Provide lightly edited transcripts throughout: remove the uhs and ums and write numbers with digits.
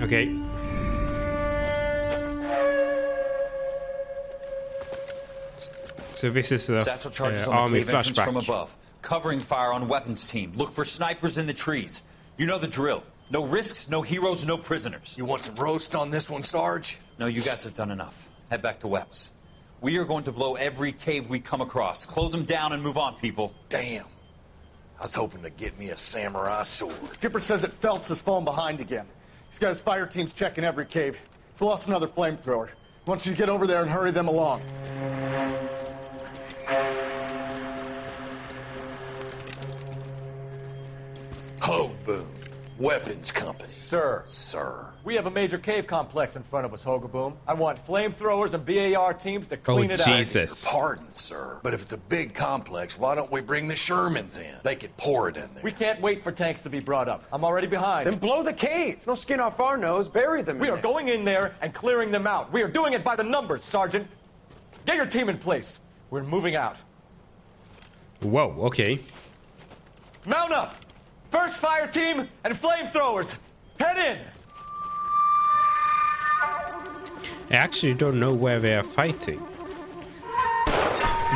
Okay. So this is a Satchel charges on army the cave entrance from flashback. above. Covering fire on weapons team. Look for snipers in the trees. You know the drill. No risks, no heroes, no prisoners. You want some roast on this one, Sarge? No, you guys have done enough. Head back to Webb's. We are going to blow every cave we come across. Close them down and move on, people. Damn. I was hoping to get me a samurai sword. Skipper says that Phelps has fallen behind again. He's got his fire teams checking every cave. He's lost another flamethrower. He wants you to get over there and hurry them along. Ho, boom. Weapons company. Sir. Sir. We have a major cave complex in front of us, Hogaboom. I want flamethrowers and BAR teams to clean it out. Jesus. Pardon, sir. But if it's a big complex, why don't we bring the Shermans in? They could pour it in there. We can't wait for tanks to be brought up. I'm already behind. Then blow the cave. No skin off our nose. Bury them. We are going in there and clearing them out. We are doing it by the numbers, Sergeant. Get your team in place. We're moving out. Whoa, okay. Mount up! First fire team and flamethrowers! Head in! I actually don't know where they are fighting.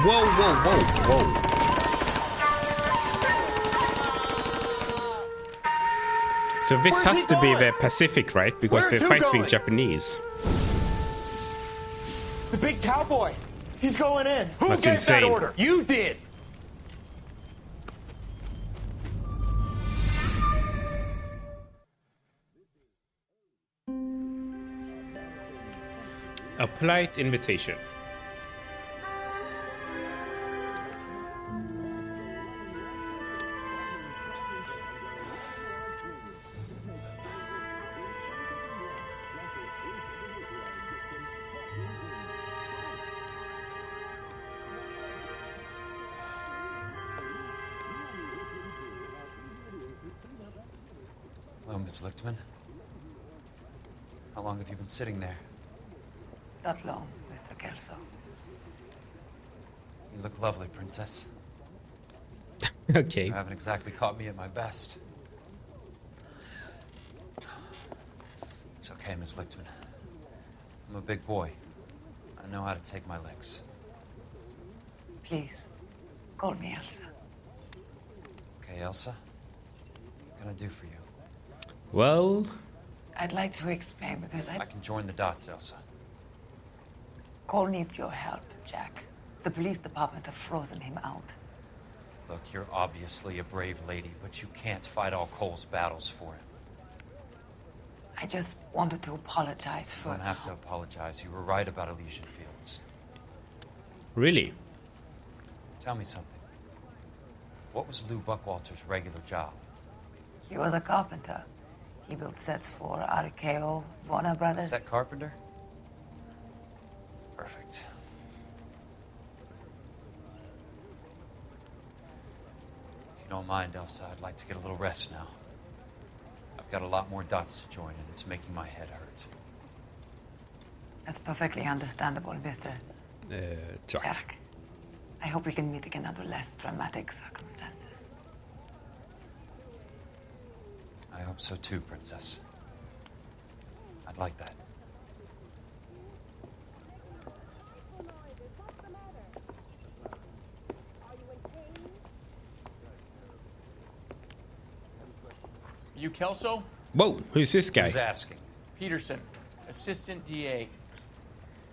Whoa, whoa, whoa, whoa. So this has to be the Pacific, right? Because Where's they're who fighting going? Japanese. The big cowboy! He's going in! Who That's gave insane. that order? You did. A polite invitation. Hello, Miss Lichtman. How long have you been sitting there? Not long, Mr. Kelso. You look lovely, Princess. Okay. You haven't exactly caught me at my best. It's okay, Miss Lichtman. I'm a big boy. I know how to take my licks. Please, call me Elsa. Okay, Elsa? What can I do for you? Well, I'd like to explain because I can join the dots, Elsa. Cole needs your help, Jack. The police department have frozen him out. Look, you're obviously a brave lady, but you can't fight all Cole's battles for him. I just wanted to apologize You for... don't have to apologize. You were right about Elysian Fields. really? Tell me something. What was Lou Buckwalter's regular job? He was a carpenter. He built sets for RKO, Warner Brothers. Set carpenter? Perfect. If you don't mind, Elsa, I'd like to get a little rest now. I've got a lot more dots to join, and it's making my head hurt. That's perfectly understandable, Mr. Jack. Jack. I hope we can meet again under less dramatic circumstances. I hope so too, Princess. I'd like that. You Kelso? Whoa, who's this guy? Who's asking? Peterson, Assistant DA.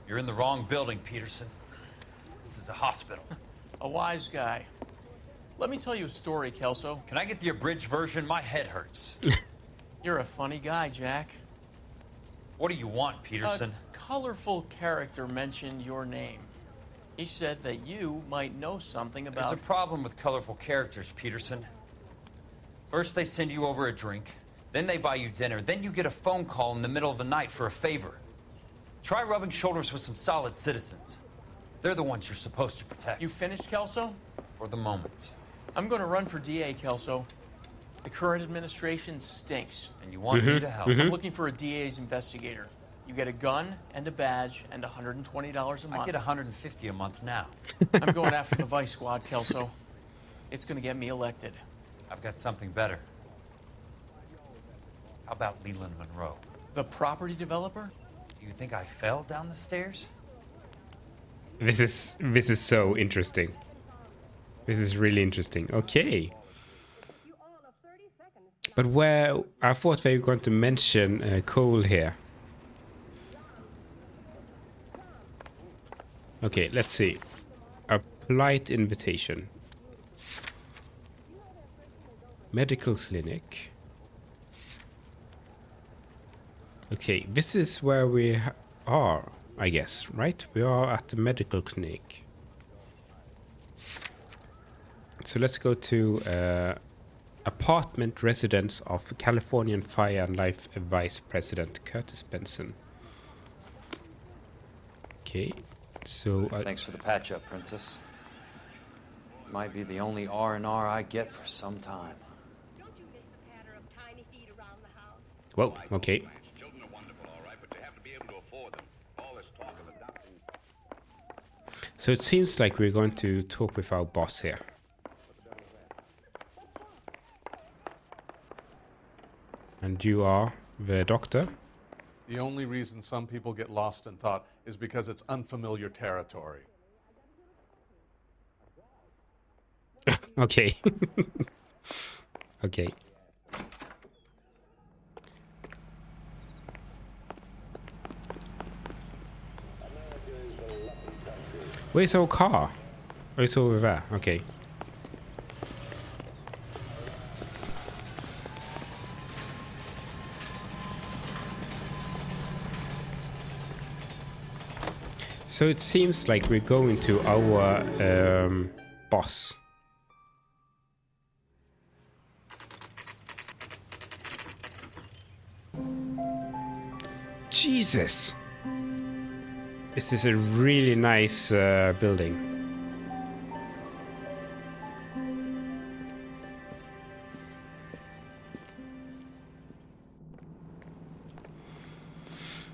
You're in the wrong building, Peterson. This is a hospital. A wise guy. Let me tell you a story, Kelso. Can I get the abridged version? My head hurts. You're a funny guy, Jack. What do you want, Peterson? A colorful character mentioned your name. He said that you might know something about... There's a problem with colorful characters, Peterson. First they send you over a drink, then they buy you dinner, then you get a phone call in the middle of the night for a favor. Try rubbing shoulders with some solid citizens. They're the ones you're supposed to protect. You finished, Kelso? For the moment. I'm going to run for DA, Kelso. The current administration stinks. And you want me to help. I'm looking for a DA's investigator. You get a gun and a badge and $120 a month. I get $150 a month now. I'm going after the Vice Squad, Kelso. It's going to get me elected. I've got something better. How about Leland Monroe? The property developer? You think I fell down the stairs? This is so interesting. This is really interesting. Okay. But where I thought they were going to mention Cole here. Okay, let's see. A polite invitation. Medical clinic. Okay, this is where we are, I guess, right? We are at the medical clinic. So let's go to apartment residence of Californian Fire and Life Vice President Curtis Benson. Okay, so Thanks for the patch-up, Princess. Might be the only R&R I get for some time. well, okay. So it seems like we're going to talk with our boss here. And you are the doctor? The only reason some people get lost in thought is because it's unfamiliar territory. Okay. Okay. Where's our car? Oh, it's over there. Okay. So it seems like we're going to our boss. Jesus! This is a really nice building.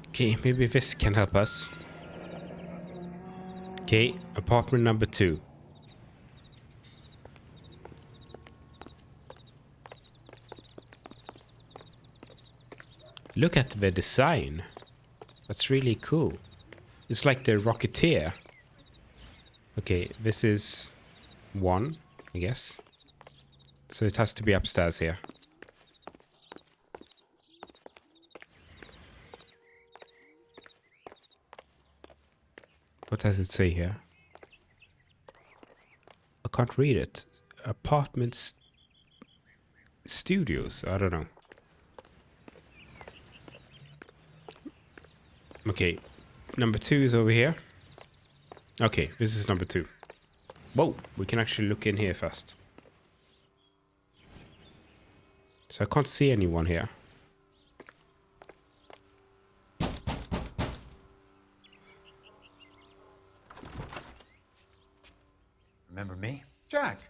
Okay, maybe this can help us. Okay, apartment number 2. Look at the design. That's really cool. It's like the Rocketeer. Okay, this is 1, I guess. So it has to be upstairs here. What does it say here? I can't read it. Apartments... Studios? I don't know. Okay. Number 2 is over here. Okay, this is number 2. Whoa, we can actually look in here first. So I can't see anyone here. Remember me? Jack,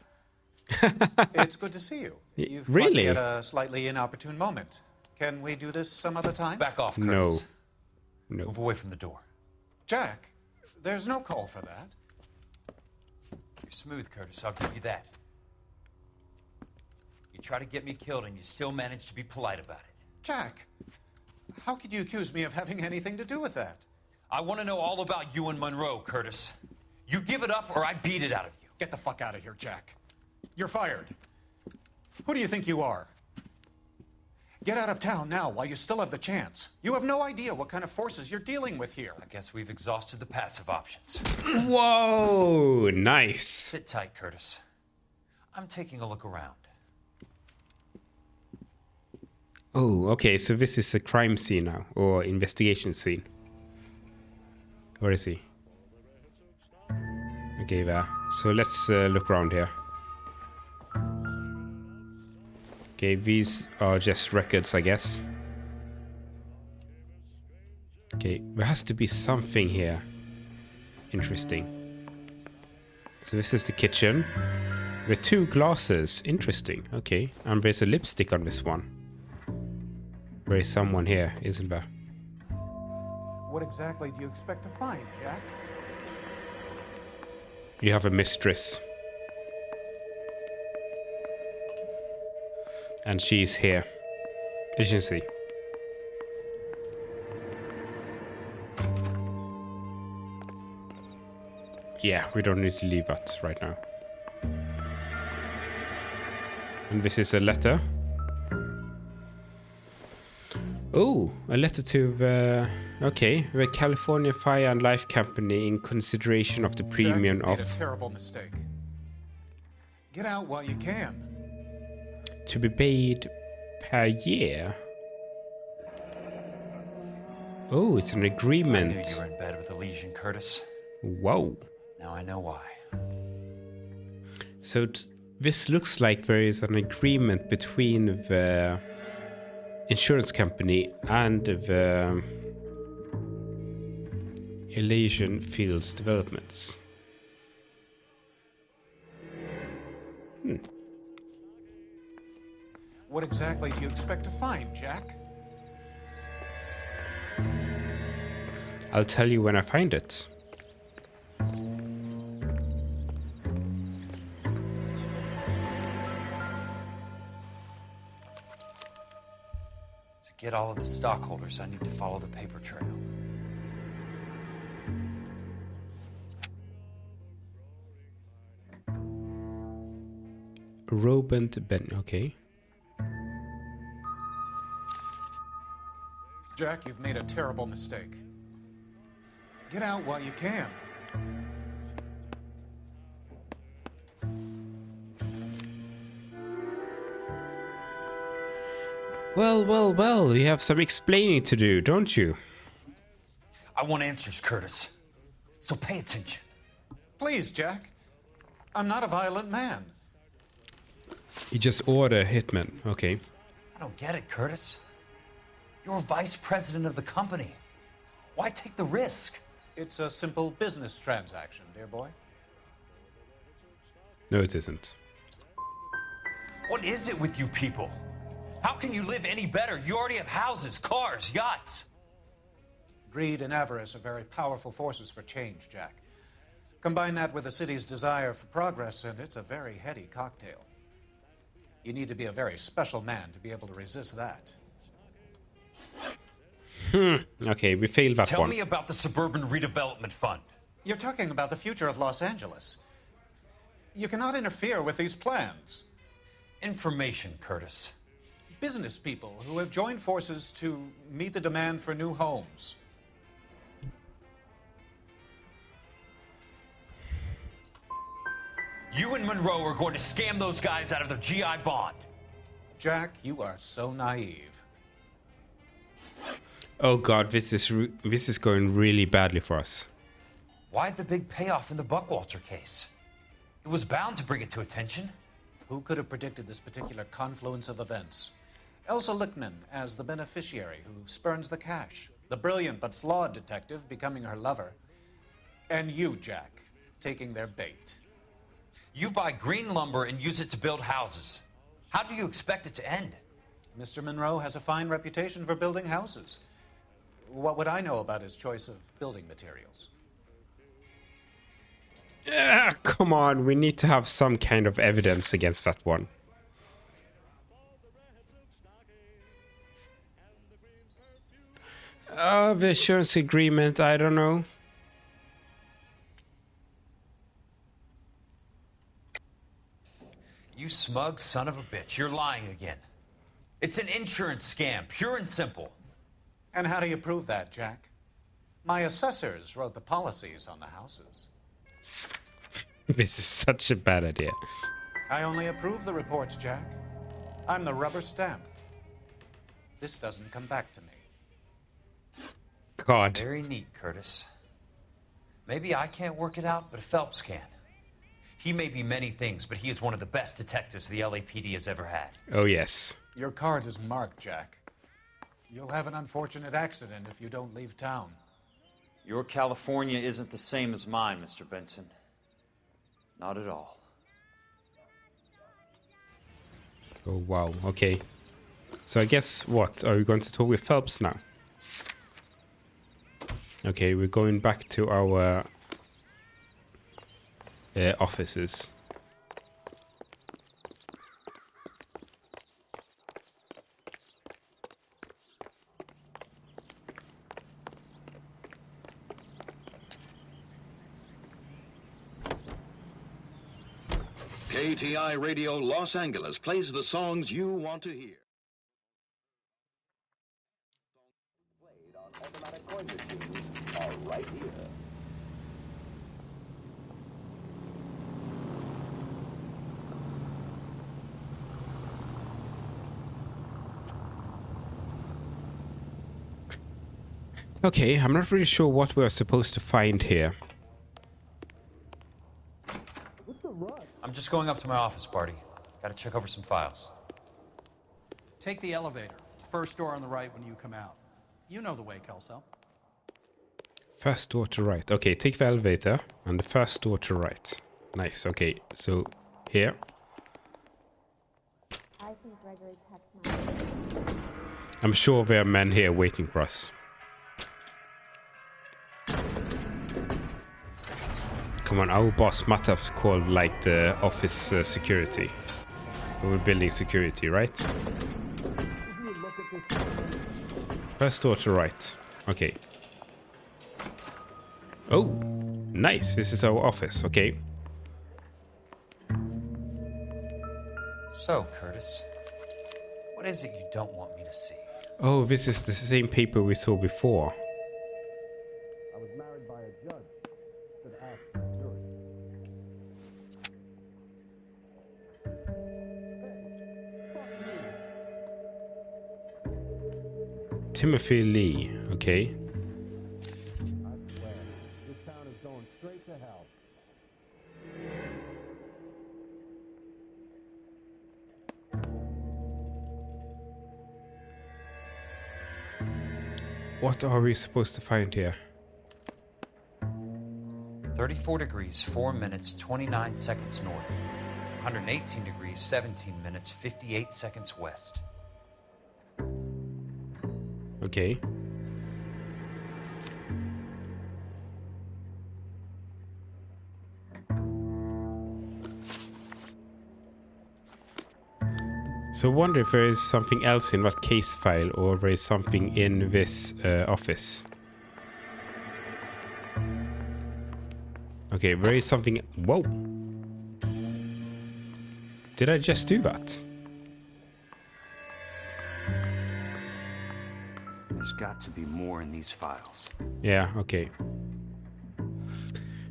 it's good to see you. You've caught Really? me at a slightly inopportune moment. Can we do this some other time? Back off, No. Curtis. No. Move away from the door. Jack, there's no call for that. You're smooth, Curtis. I'll give you that. You try to get me killed and you still manage to be polite about it. Jack, how could you accuse me of having anything to do with that? I want to know all about you and Monroe, Curtis. You give it up or I beat it out of you. Get the fuck out of here, Jack. You're fired. Who do you think you are? Get out of town now while you still have the chance. You have no idea what kind of forces you're dealing with here. I guess we've exhausted the passive options. Whoa, nice. Sit tight, Curtis. I'm taking a look around. Oh, okay, so this is a crime scene now, or investigation scene. Where is he? Okay, there. So let's look around here. Okay, these are just records, I guess. Okay, there has to be something here interesting. So this is the kitchen. With 2 glasses. Interesting. Okay, and there's a lipstick on this one. There is someone here, isn't there? What exactly do you expect to find, Jack? You have a mistress. And she's here. As you can see. Yeah, we don't need to leave that right now. And this is a letter. Oh, a letter to the... Okay, the California Fire and Life Company in consideration of the premium Jack, you've made of... a terrible mistake. Get out while you can. To be paid per year. Oh, it's an I knew agreement. you were in bed with the Legion, Curtis. Whoa. Now I know why. So this looks like there is an agreement between the insurance company and the Elysian Fields Developments. What exactly do you expect to find, Jack? I'll tell you when I find it. To get all of the stockholders, I need to follow the paper trail. Robent Ben, okay. Jack, you've made a terrible mistake. Get out while you can. Well, we have some explaining to do, don't you? I want answers, Curtis. So pay attention. Please, Jack. I'm not a violent man. You just order hitman, okay. I don't get it, Curtis. You're vice president of the company. Why take the risk? It's a simple business transaction, dear boy. No, it isn't. What is it with you people? How can you live any better? You already have houses, cars, yachts. Greed and avarice are very powerful forces for change, Jack. Combine that with the city's desire for progress, and it's a very heady cocktail. You need to be a very special man to be able to resist that. Okay, we failed that Tell one. me about the Suburban Redevelopment Fund. You're talking about the future of Los Angeles. You cannot interfere with these plans. Information, Curtis. Business people who have joined forces to meet the demand for new homes. You and Monroe are going to scam those guys out of their GI bond. Jack, you are so naive. Oh god, this is going really badly for us. Why the big payoff in the Buckwalter case? It was bound to bring it to attention. Who could have predicted this particular confluence of events? Elsa Lichtman as the beneficiary who spurns the cash. The brilliant but flawed detective becoming her lover. And you, Jack, taking their bait. You buy green lumber and use it to build houses. How do you expect it to end? Mr. Monroe has a fine reputation for building houses. What would I know about his choice of building materials? Come on, we need to have some kind of evidence against that one. The insurance agreement, I don't know. You smug son of a bitch, you're lying again. It's an insurance scam, pure and simple. And how do you prove that, Jack? My assessors wrote the policies on the houses. This is such a bad idea. I only approve the reports, Jack. I'm the rubber stamp. This doesn't come back to me. God. Very neat, Curtis. Maybe I can't work it out, but Phelps can. He may be many things, but he is one of the best detectives the LAPD has ever had. Oh, yes. Your card is marked, Jack. You'll have an unfortunate accident if you don't leave town. Your California isn't the same as mine, Mr. Benson. Not at all. Oh, wow. Okay. So I guess what? Are we going to talk with Phelps now? Okay, we're going back to our offices. KTI Radio Los Angeles plays the songs you want to hear. Played on automatic coin machines are right here. Okay, I'm not really sure what we're supposed to find here. I'm just going up to my office, Barty. Gotta check over some files. Take the elevator. First door on the right when you come out. You know the way, Kelso. First door to right. Okay, take the elevator and the first door to right. Nice, okay. So, here. I'm sure there are men here waiting for us. Come on, our boss must have called like the office security. Or building security, right? First door to right. Okay. Oh, nice. This is our office. Okay. So, Curtis, what is it you don't want me to see? Oh, this is the same paper we saw before. I was married by a judge. Should ask the jury. Timothy Lee. Okay. I swear, this town is going straight to hell. What are we supposed to find here? 34 degrees, 4 minutes, 29 seconds north. 118 degrees, 17 minutes, 58 seconds west. Okay. So I wonder if there is something else in that case file or there is something in this office. Okay, there is something... Whoa! Did I just do that? There's got to be more in these files. Yeah, okay.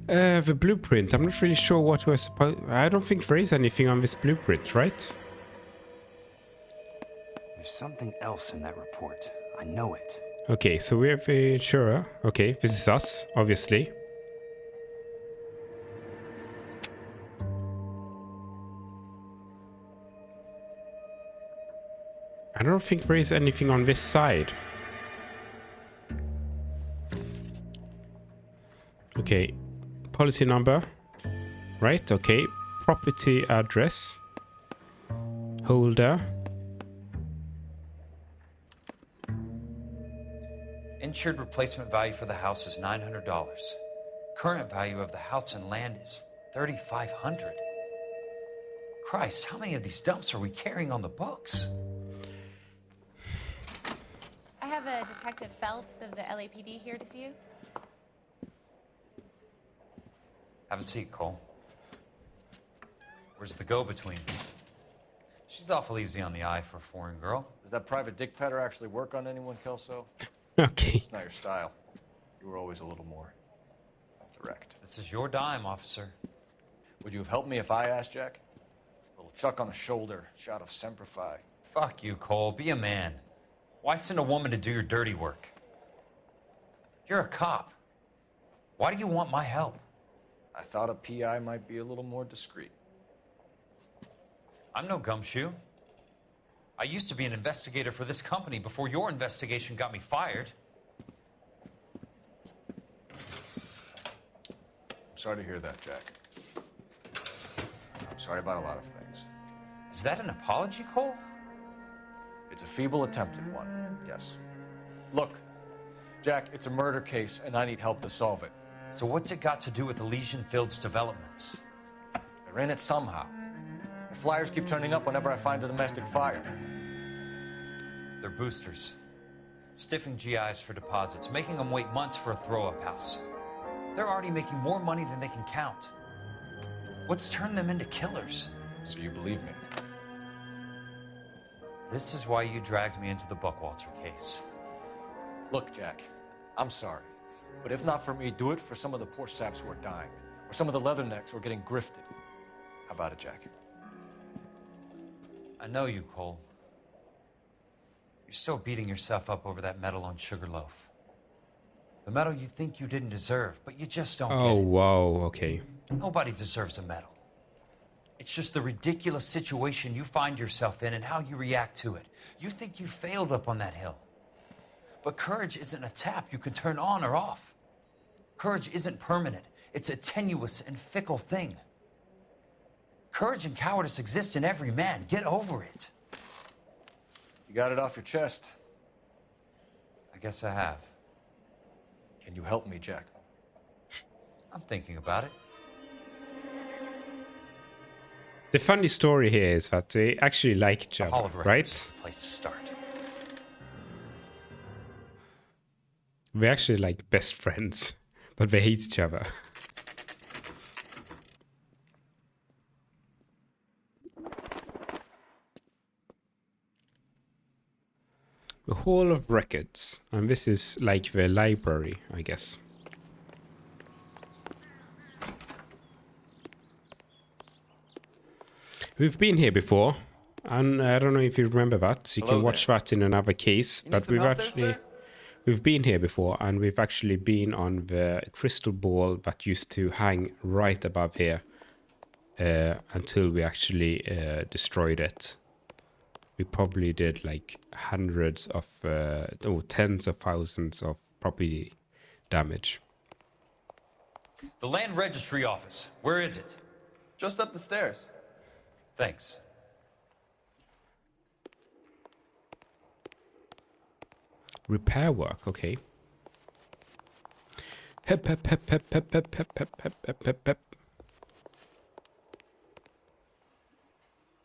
The blueprint. I'm not really sure what we're supposed... I don't think there is anything on this blueprint, right? There's something else in that report. I know it. Okay, so we have a insurer. Okay, this is us, obviously. I don't think there is anything on this side. Okay, policy number. Right, okay. Property address. Holder. Insured replacement value for the house is $900. Current value of the house and land is $3,500. Christ, how many of these dumps are we carrying on the books? I have a Detective Phelps of the LAPD here to see you. Have a seat, Cole. Where's the go-between? She's awful easy on the eye for a foreign girl. Does that private dick petter actually work on anyone, Kelso? Okay. It's not your style. You were always a little more direct. This is your dime, officer. Would you have helped me if I asked, Jack? A little chuck on the shoulder, shot of Semper Fi. Fuck you, Cole. Be a man. Why send a woman to do your dirty work? You're a cop. Why do you want my help? I thought a PI might be a little more discreet. I'm no gumshoe. I used to be an investigator for this company before your investigation got me fired. I'm sorry to hear that, Jack. I'm sorry about a lot of things. Is that an apology, Cole? It's a feeble attempt at one, yes. Look, Jack, it's a murder case, and I need help to solve it. So what's it got to do with Elysian Fields developments? They're in it somehow. The flyers keep turning up whenever I find a domestic fire. They're boosters. Stiffing GIs for deposits, making them wait months for a throw-up house. They're already making more money than they can count. What's turned them into killers? So you believe me? This is why you dragged me into the Buckwalter case. Look, Jack, I'm sorry. But if not for me, do it for some of the poor saps who are dying. Or some of the leathernecks who are getting grifted. How about it, Jack? I know you, Cole. You're still beating yourself up over that medal on Sugarloaf. The medal you think you didn't deserve, but you just don't get Oh, it. wow, okay. Nobody deserves a medal. It's just the ridiculous situation you find yourself in and how you react to it. You think you failed up on that hill. But courage isn't a tap you can turn on or off. Courage isn't permanent. It's a tenuous and fickle thing. Courage and cowardice exist in every man. Get over it. You got it off your chest. I guess I have. Can you help me, Jack? I'm thinking about it. The funny story here is that they actually like each other, Hall of Records right? is the place to start. We're actually like best friends, but they hate each other. The Hall of Records, and this is like the library, I guess. We've been here before, and I don't know if you remember that. You can watch that in another case, but we've been here before, and we've actually been on the crystal ball that used to hang right above here until we actually destroyed it. We probably did like hundreds of, tens of thousands of property damage. The Land Registry Office. Where is it? Just up the stairs. Thanks. Repair work, okay. Hep, hep, hep, hep, hep, hep, hep, hep, hep, hep, hep, hep.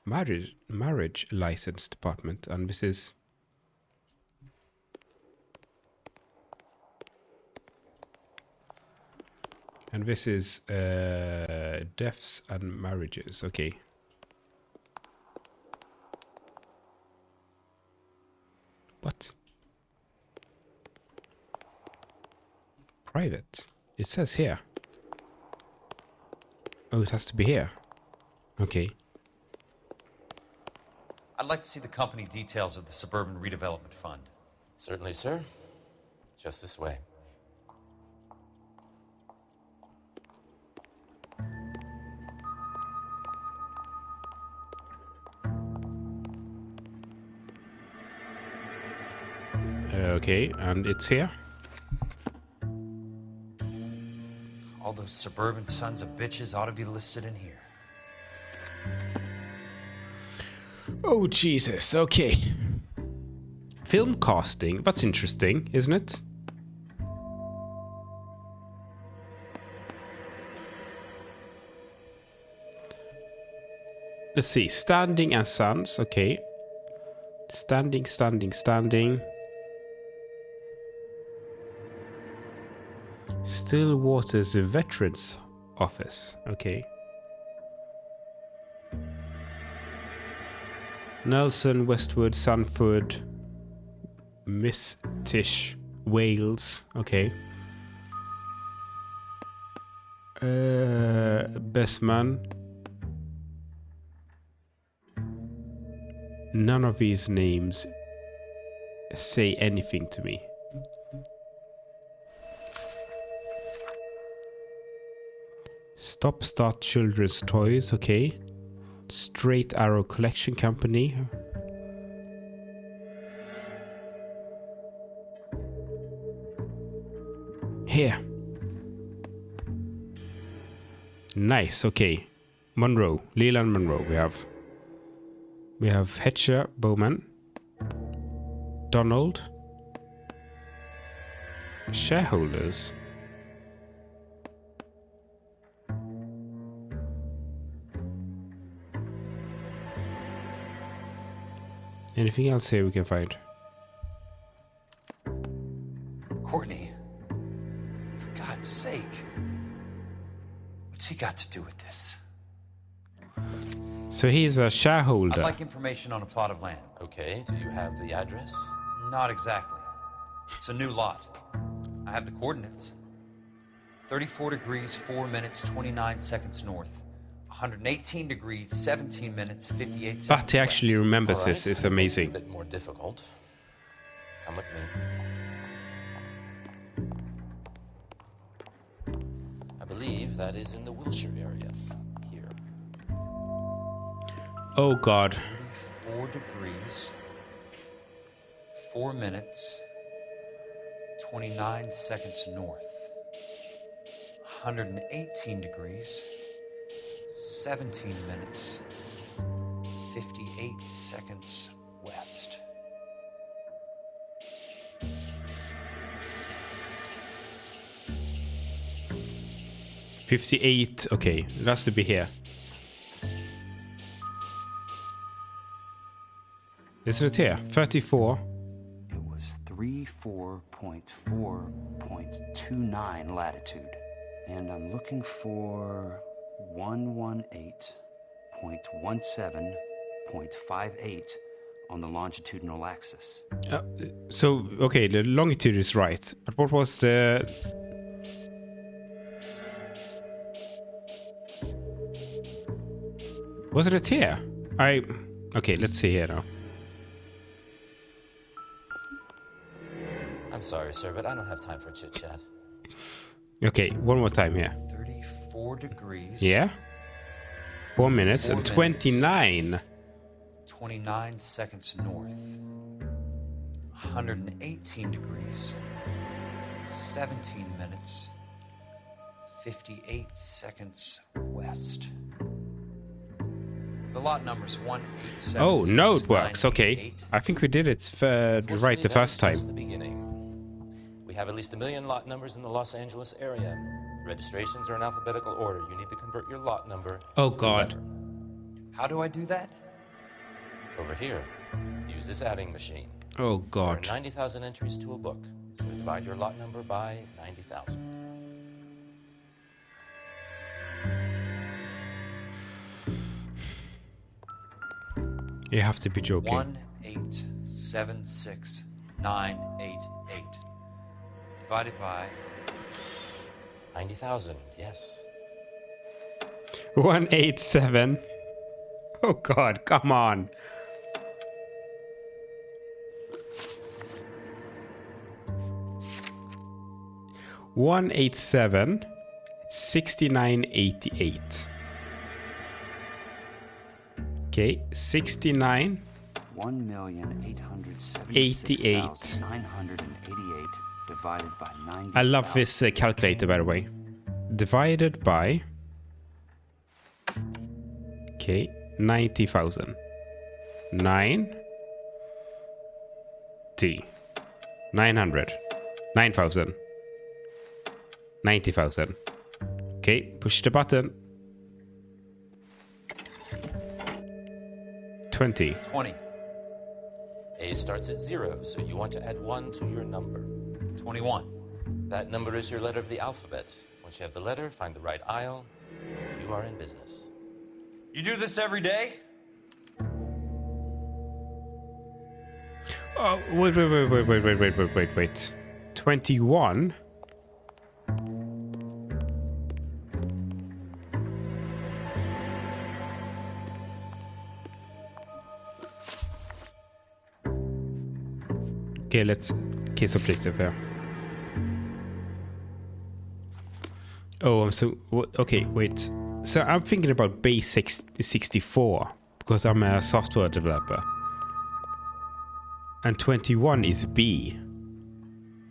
Marriage license department, and this is deaths and marriages, okay. What? Private. It says here. Oh, it has to be here. Okay. I'd like to see the company details of the Suburban Redevelopment Fund. Certainly, sir. Just this way. Okay, and it's here. All those suburban sons of bitches ought to be listed in here. Oh, Jesus, okay. Film casting, that's interesting, isn't it? Let's see, Standing and Sons, okay. Standing. Stillwater's Veterans Office, okay. Nelson, Westwood, Sanford, Miss Tish, Wales, okay. Best man. None of these names say anything to me. Stop Start Children's Toys, okay. Straight Arrow Collection Company. Here. Nice, okay. Monroe, Leland Monroe, we have Hetcher Bowman, Donald, shareholders. Anything else here we can find? Courtney, for God's sake, what's he got to do with this? So he's a shareholder. I'd like information on a plot of land. Okay, do you have the address? Not exactly. It's a new lot. I have the coordinates. 34 degrees, 4 minutes, 29 seconds north. 118 degrees, 17 minutes, 58 seconds But he actually west. remembers All right, this. It's a amazing. bit more difficult. Come with me. I believe that is in the Wilshire area. Here. Oh God. 34 degrees, 4 minutes, 29 seconds north. 118 degrees, 17 minutes, 58 seconds west. $58. Okay, it has to be here. Isn't it here? 34. It was 34.4.29 latitude. And I'm looking for 118.17.58 on the longitudinal axis. So, okay, the longitude is right. But what was the... Wasn't it here? Okay, let's see here now. I'm sorry, sir, but I don't have time for chit-chat. Okay, one more time here. 34 degrees. Yeah? 4 minutes 4 and minutes. 29. 29 seconds north. 118 degrees. 17 minutes. 58 seconds west. The lot number's 187. Oh, no, it works. Okay. I think we did it right the first time. Just the beginning. We have at least 1 million lot numbers in the Los Angeles area. Registrations are in alphabetical order. You need to convert your lot number. Oh, to a God. letter. How do I do that? Over here. Use this adding machine. Oh, There God. are 90,000 entries to a book. So divide your lot number by 90,000. You have to be joking. 1876988 divided by 90,000, yes. 187. Oh, God, come on. $187 $69.88. Okay, 69 $1,876,988 divided by 90. I love this calculator, by the way. Divided by... Okay, 90,000. 9 T 900 9,000 90,000. Okay, push the button. 20. 20. A starts at 0, so you want to add 1 to your number. 21. That number is your letter of the alphabet. Once you have the letter, find the right aisle. You are in business. You do this every day? Oh, wait. 21. Okay, let's case objective here. Oh, I'm so okay. Wait. So I'm thinking about base 64 because I'm a software developer, and 21 is B,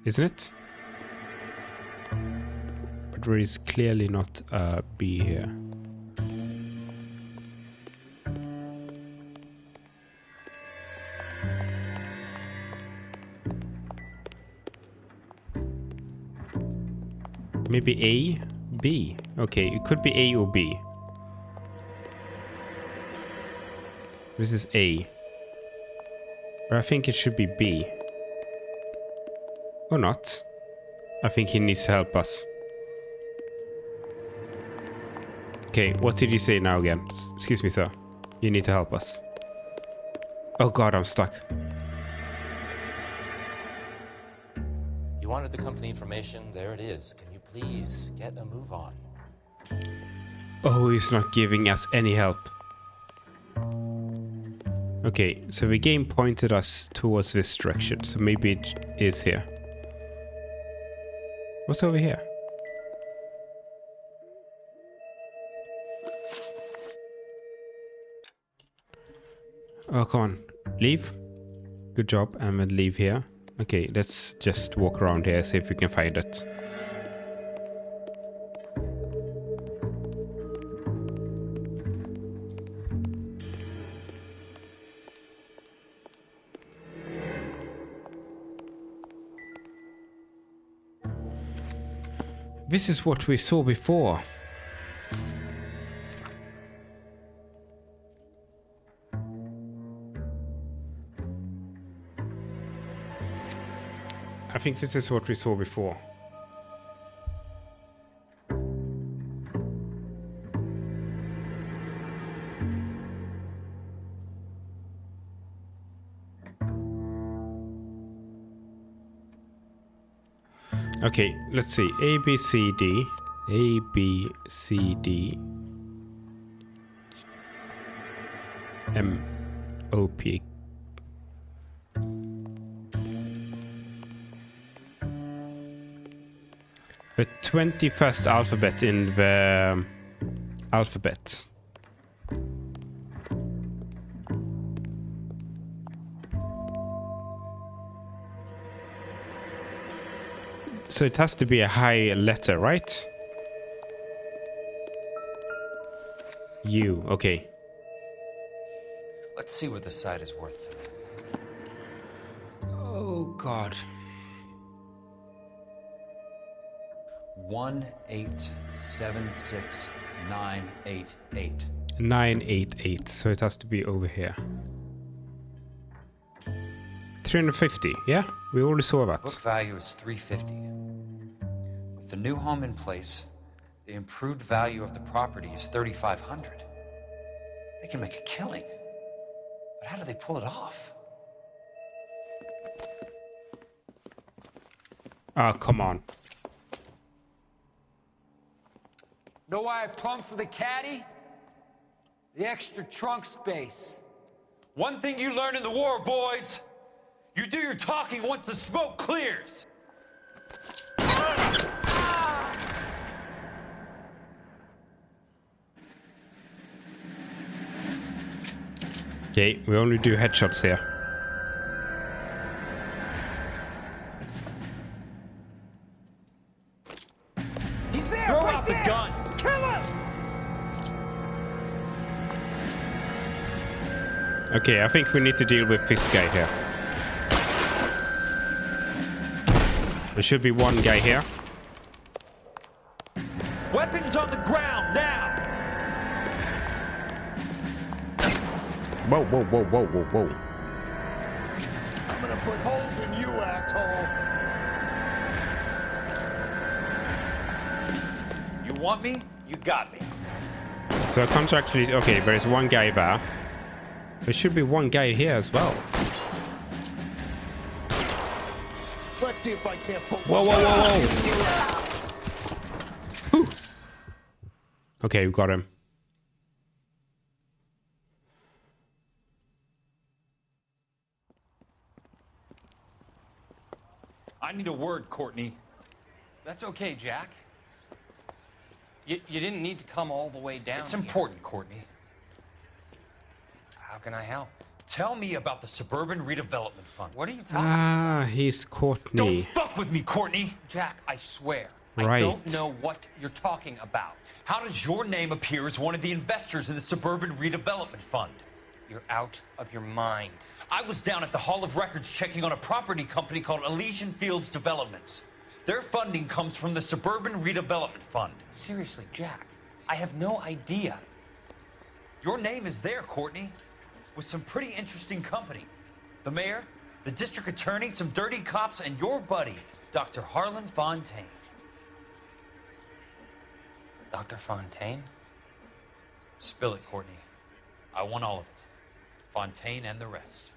isn't it? But there is clearly not a B here. Maybe A, B. Okay, it could be A or B. This is A. But I think it should be B. Or not. I think he needs to help us. Okay, what did you say now again? Excuse me, sir. You need to help us. Oh god, I'm stuck. You wanted the company information? There it is. Can you please get a move on? Oh, he's not giving us any help. Okay, so the game pointed us towards this direction, so maybe it is here. What's over here? Oh, come on. Leave. Good job. And then leave here. Okay, let's just walk around here, see if we can find it. This is what we saw before. I think this is what we saw before. Okay, let's see. A, B, C, D. A, B, C, D. M, O, P. The 21st alphabet in the alphabet. So it has to be a high letter, right? U, okay. Let's see what the site is worth tonight. Oh god. 1876988. 988, so it has to be over here. 350, yeah? We already saw that. Book value is 350. With the new home in place, the improved value of the property is 3,500. They can make a killing. But how do they pull it off? Oh, come on. Know why I plumbed for the caddy? The extra trunk space. One thing you learned in the war, boys. You do your talking once the smoke clears. Okay, we only do headshots here. He's there! Throw right out there. the guns! Kill him! Okay, I think we need to deal with this guy here. There should be one guy here. Weapons on the ground now! Whoa, whoa, whoa, whoa, whoa, whoa. I'm gonna put holes in you, asshole. You want me? You got me. So I can't actually... Okay, there is one guy there. There should be one guy here as well. Let's see if I can't put Whoa, whoa, whoa, whoa. Whew. Okay, we got him. I need a word, Courtney. That's okay, Jack. You didn't need to come all the way down. It's important, Courtney. How can I help? Tell me about the Suburban Redevelopment Fund. What are you talking Ah, he's Courtney. Don't fuck with me, Courtney! Jack, I swear. Right. I don't know what you're talking about. How does your name appear as one of the investors in the Suburban Redevelopment Fund? You're out of your mind. I was down at the Hall of Records checking on a property company called Elysian Fields Developments. Their funding comes from the Suburban Redevelopment Fund. Seriously, Jack, I have no idea. Your name is there, Courtney, with some pretty interesting company. The mayor, the district attorney, some dirty cops, and your buddy, Dr. Harlan Fontaine. Dr. Fontaine? Spill it, Courtney. I want all of it. Fontaine and the rest.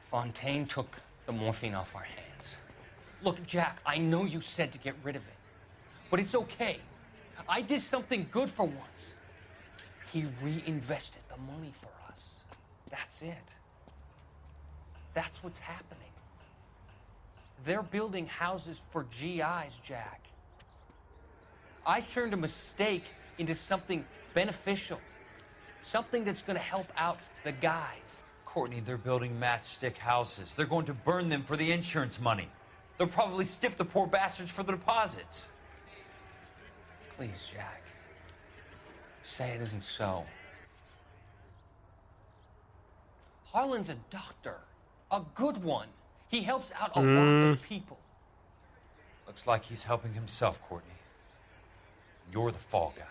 Fontaine took the morphine off our hands. Look, Jack, I know you said to get rid of it, but it's okay. I did something good for once. He reinvested the money for us. That's it. That's what's happening. They're building houses for GIs, Jack. I turned a mistake into something beneficial. Something that's gonna help out the guys. Courtney, they're building matchstick houses. They're going to burn them for the insurance money. They'll probably stiff the poor bastards for the deposits. Please, Jack. Say it isn't so. Harlan's a doctor. A good one. He helps out a lot of people. Looks like he's helping himself, Courtney. You're the fall guy.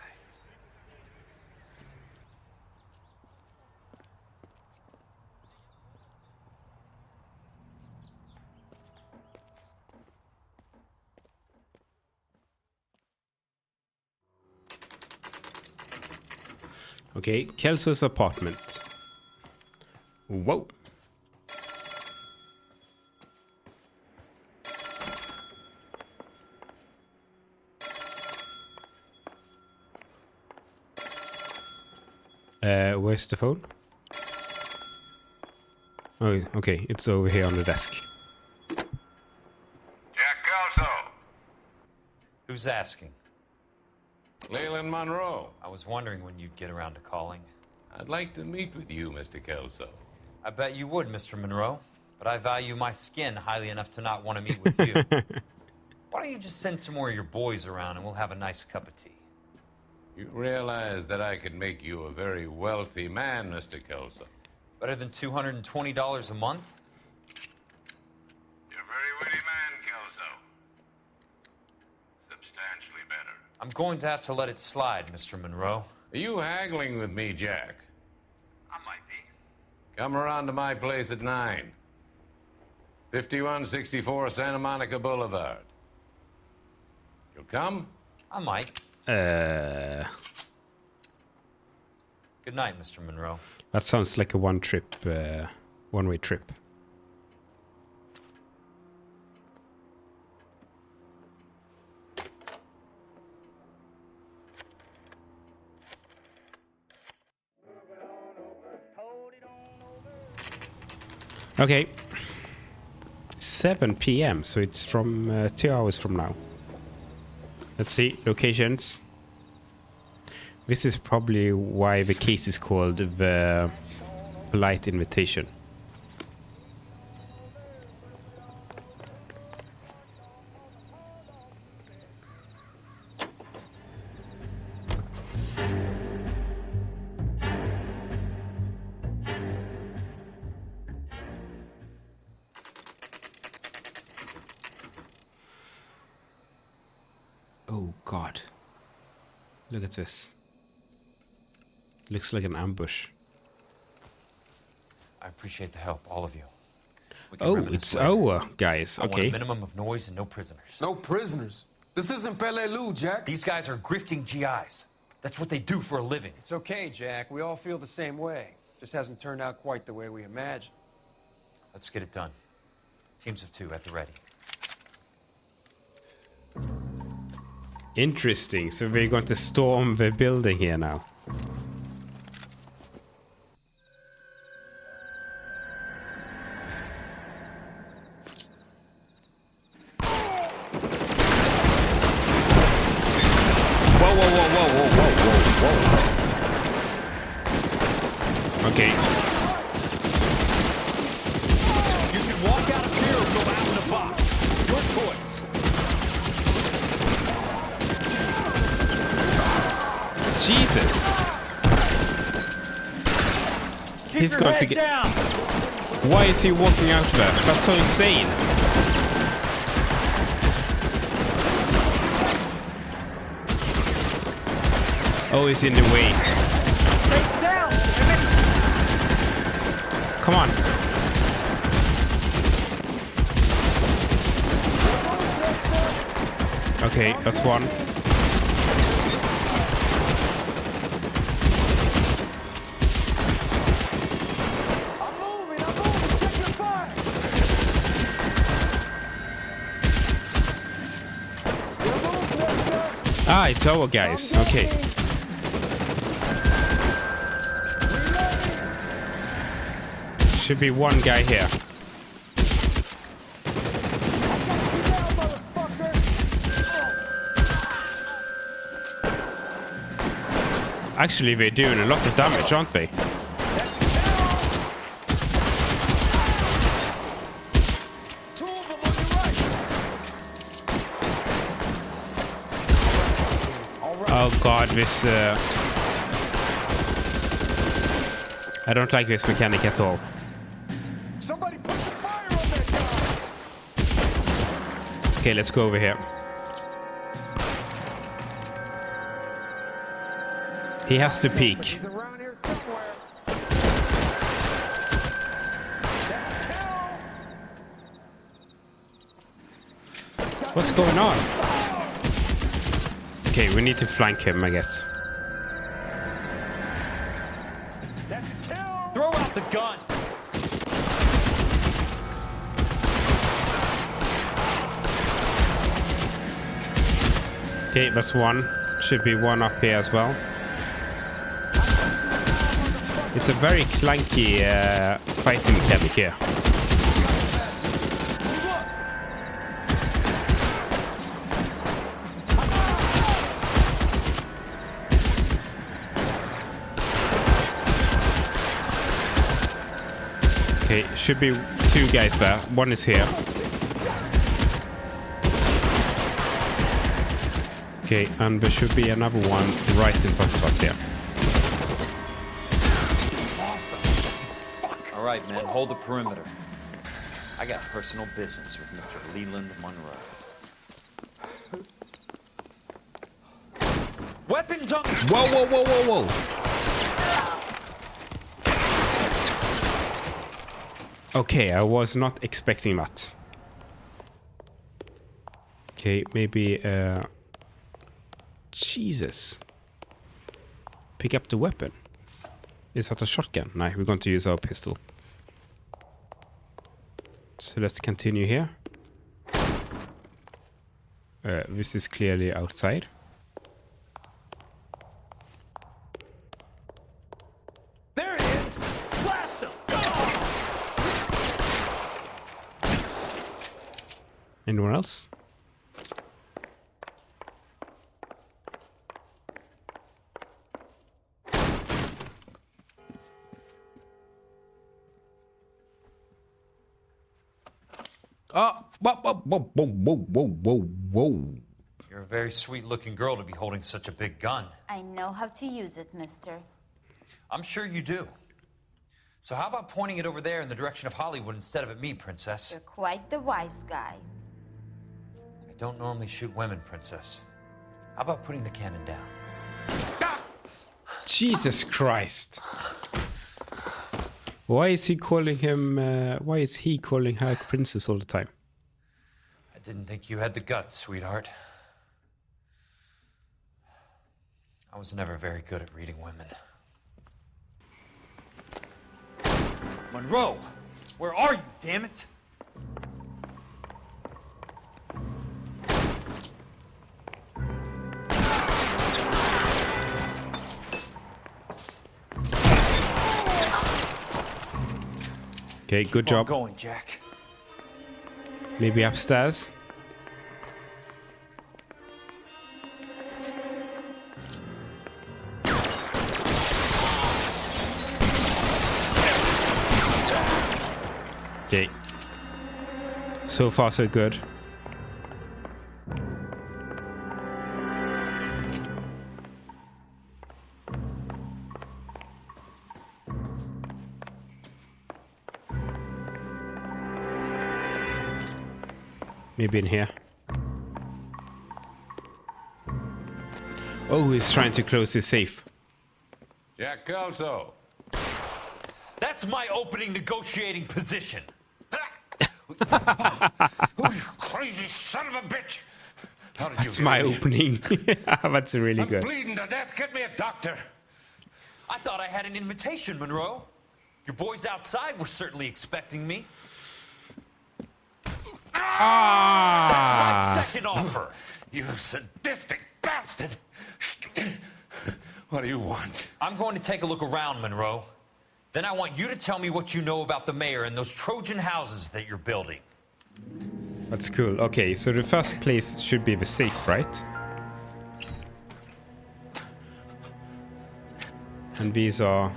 Okay, Kelso's apartment. Whoa. Where's the phone? Oh, okay, it's over here on the desk. Jack Kelso. Who's asking? Leland Monroe. I was wondering when you'd get around to calling. I'd like to meet with you, Mr. Kelso. I bet you would, Mr. Monroe. But I value my skin highly enough to not want to meet with you. Why don't you just send some more of your boys around and we'll have a nice cup of tea? You realize that I could make you a very wealthy man, Mr. Kelso. Better than $220 a month? You're a very witty man, Kelso. Substantially better. I'm going to have to let it slide, Mr. Monroe. Are you haggling with me, Jack? I might be. Come around to my place at 9. 5164 Santa Monica Boulevard. You'll come? I might. Good night, Mr. Monroe. That sounds like a one-way trip. Okay. 7 p.m. So it's from 2 hours from now. Let's see, locations. This is probably why the case is called the polite invitation. Oh God. Look at this. Looks like an ambush. I appreciate the help, all of you. We can Oh, reminisce it's later. our guys. I want a Okay. minimum of noise and no prisoners. No prisoners? This isn't Peleliu, Jack. These guys are grifting GIs. That's what they do for a living. It's okay, Jack. We all feel the same way. Just hasn't turned out quite the way we imagined. Let's get it done. Teams of 2 at the ready. Interesting. So we're going to storm the building here now. Whoa, whoa, whoa, whoa, whoa, whoa, whoa, whoa. Okay. You can walk out of here or go out in the box. Your choice. Jesus. He's going to get... Down. Why is he walking out there? That's so insane. Oh, he's in the way. Come on. Okay, that's one. Ah, it's our guys. Okay. Should be one guy here. Actually, they're doing a lot of damage, aren't they? Oh god, this... I don't like this mechanic at all. Somebody put the fire on that guy! Okay, let's go over here. He has to peek. He's around here somewhere. What's going on? Okay, we need to flank him, I guess. Throw out the gun! Okay, that's one. Should be one up here as well. It's a very clunky fighting mechanic here. Okay, should be two guys there. One is here. Okay, and there should be another one right in front of us here. All right, men, hold the perimeter. I got personal business with Mr. Leland Monroe. Weapons on... Whoa, whoa, whoa, whoa, whoa! Okay, I was not expecting that. Okay, maybe... Jesus. Pick up the weapon. Is that a shotgun? No, we're going to use our pistol. So let's continue here. This is clearly outside. There it is! Blast him! Anyone else? Oh, whoa, whoa, whoa, whoa, whoa, whoa, whoa. You're a very sweet-looking girl to be holding such a big gun. I know how to use it, mister. I'm sure you do. So how about pointing it over there in the direction of Hollywood instead of at me, Princess? You're quite the wise guy. I don't normally shoot women, Princess. How about putting the cannon down? Jesus Christ. Why is he calling him, why is he calling her princess all the time? I didn't think you had the guts, sweetheart. I was never very good at reading women. Monroe! Where are you, damn it? Okay, good job. Keep on going, Jack. Maybe upstairs. Okay. So far, so good. Maybe in here. Oh, he's trying to close his safe. Jack Kelso. That's my opening negotiating position. You crazy son of a bitch. How did That's you my get in opening. That's really I'm good. bleeding to death. Get me a doctor. I thought I had an invitation, Monroe. Your boys outside were certainly expecting me. Ah! That's my second offer. You sadistic bastard! What do you want? I'm going to take a look around, Monroe. Then I want you to tell me what you know about the mayor and those Trojan houses that you're building. That's cool. Okay, so the first place should be the safe, right? And these are...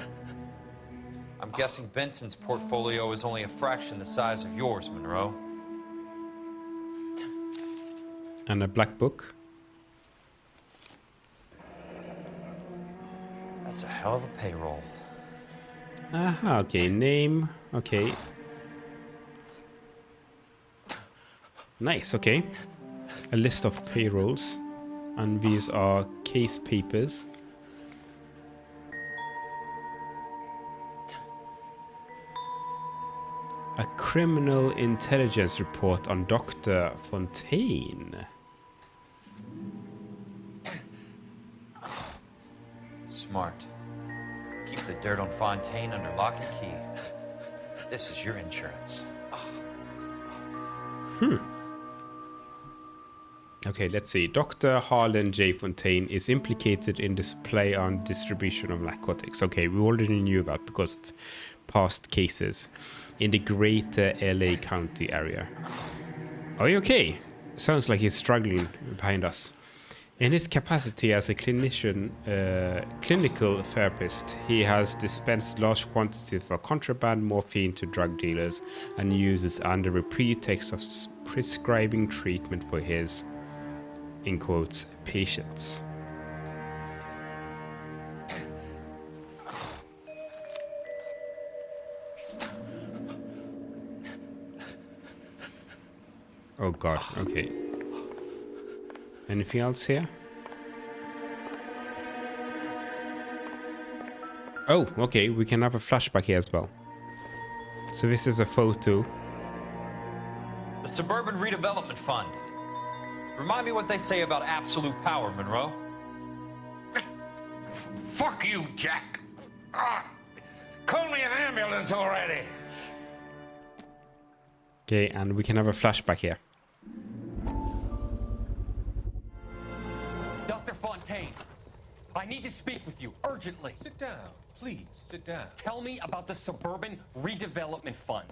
I'm guessing Benson's portfolio is only a fraction the size of yours, Monroe. And a black book. That's a hell of a payroll. Aha, okay, name, okay. Nice, okay. A list of payrolls. And these are case papers. A criminal intelligence report on Dr. Fontaine. Smart. Keep the dirt on Fontaine under lock and key. This is your insurance. Okay, let's see. Dr. Harlan J. Fontaine is implicated in the supply and distribution of narcotics. Okay, we already knew about because of past cases in the greater LA County area. Are you okay? Sounds like he's struggling behind us. In his capacity as a clinical therapist, he has dispensed large quantities of contraband morphine to drug dealers and uses under a pretext of prescribing treatment for his, in quotes, patients. Oh god, okay. Anything else here? Oh, okay, we can have a flashback here as well. So this is a photo. The Suburban Redevelopment Fund. Remind me what they say about absolute power, Monroe. Fuck you, Jack. Call me an ambulance already. Okay, and we can have a flashback here. Dr. Fontaine, I need to speak with you urgently. Sit down. Please, sit down. Tell me about the Suburban Redevelopment Fund.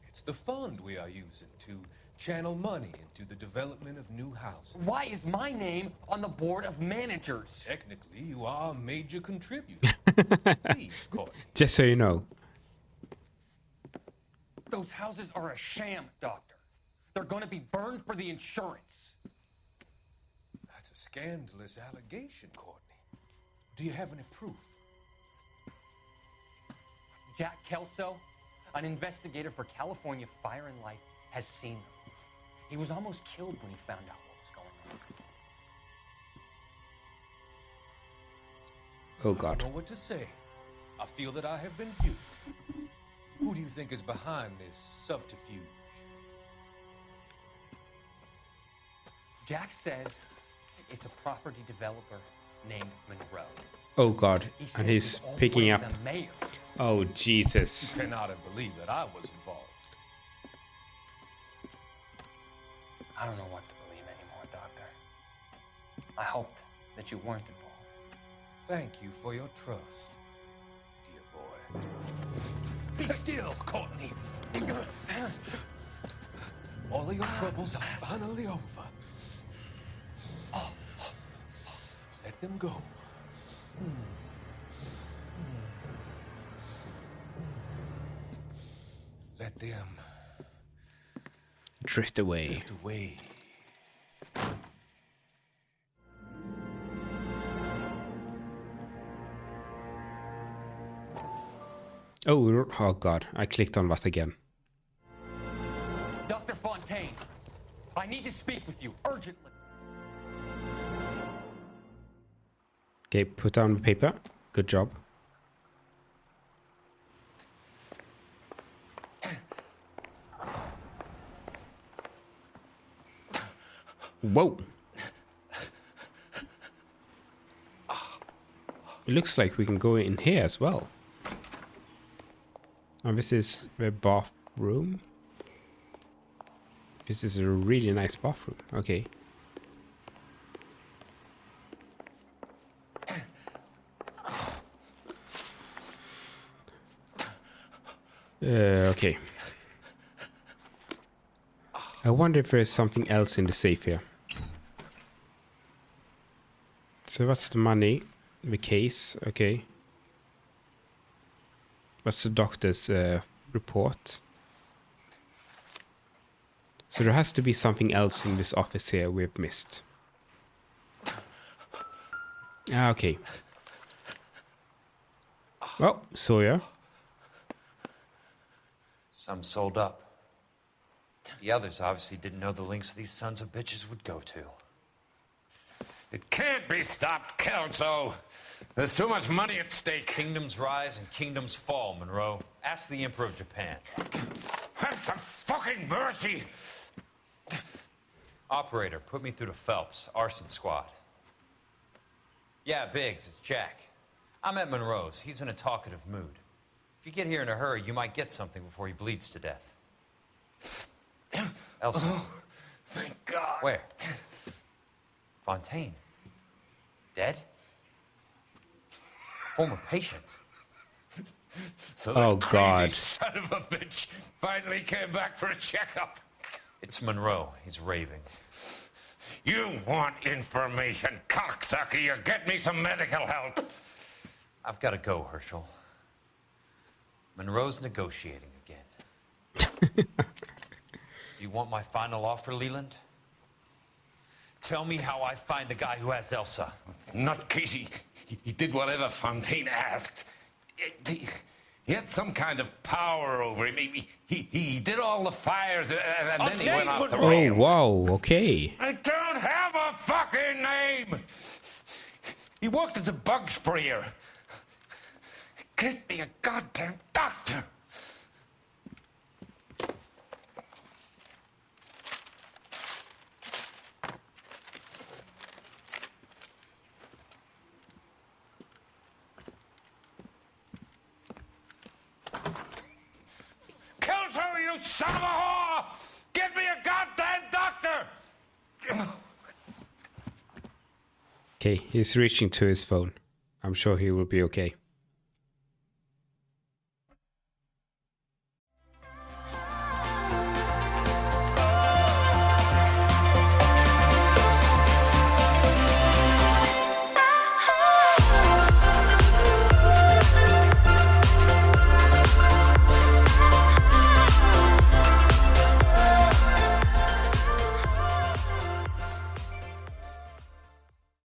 It's the fund we are using to channel money into the development of new houses. Why is my name on the board of managers? Technically, you are a major contributor. Please, Courtney. Just so you know. Those houses are a sham, Doctor. They're going to be burned for the insurance. That's a scandalous allegation, Courtney. Do you have any proof? Jack Kelso, an investigator for California Fire and Life, has seen them. He was almost killed when he found out what was going on. Oh god. I don't know what to say. I feel that I have been duped. Who do you think is behind this subterfuge? Jack says it's a property developer named Monroe. Oh god, and he's picking up. The mayor. Oh Jesus. You cannot believe that I was involved. I don't know what to believe anymore, Doctor. I hoped that you weren't involved. Thank you for your trust, dear boy. Be still, Courtney. All of your troubles are finally over. Let them go. Let them drift away. Drift away. Oh god, I clicked on that again. Dr. Fontaine, I need to speak with you urgently. Okay, put down the paper. Good job. Whoa. It looks like we can go in here as well. And this is the bathroom. This is a really nice bathroom. Okay. Okay. I wonder if there's something else in the safe here. So what's the money? The case, okay. What's the doctor's report? So there has to be something else in this office here we've missed. Ah, okay. Well, Sawyer. Some sold up. The others obviously didn't know the links these sons of bitches would go to. It can't be stopped, Kelso. There's too much money at stake. Kingdoms rise and kingdoms fall, Monroe. Ask the Emperor of Japan. Have some fucking mercy! Operator, put me through to Phelps, arson squad. Yeah, Biggs, it's Jack. I'm at Monroe's. He's in a talkative mood. If you get here in a hurry, you might get something before he bleeds to death. Elsa. Oh, thank God. Where? Fontaine. Dead? Former patient. So Oh, that God. crazy son of a bitch finally came back for a checkup. It's Monroe. He's raving. You want information, cocksucker. You get me some medical help. I've got to go, Herschel. Monroe's negotiating again. Do you want my final offer, Leland? Tell me how I find the guy who has Elsa. Not Casey. He did whatever Fontaine asked. He had some kind of power over him. He did all the fires, and then he went off the rails. Oh, wow, okay. I don't have a fucking name! He worked as a bug sprayer. Get me a goddamn doctor! Kelso, you son of a whore! Get me a goddamn doctor! Okay, he's reaching to his phone. I'm sure he will be okay.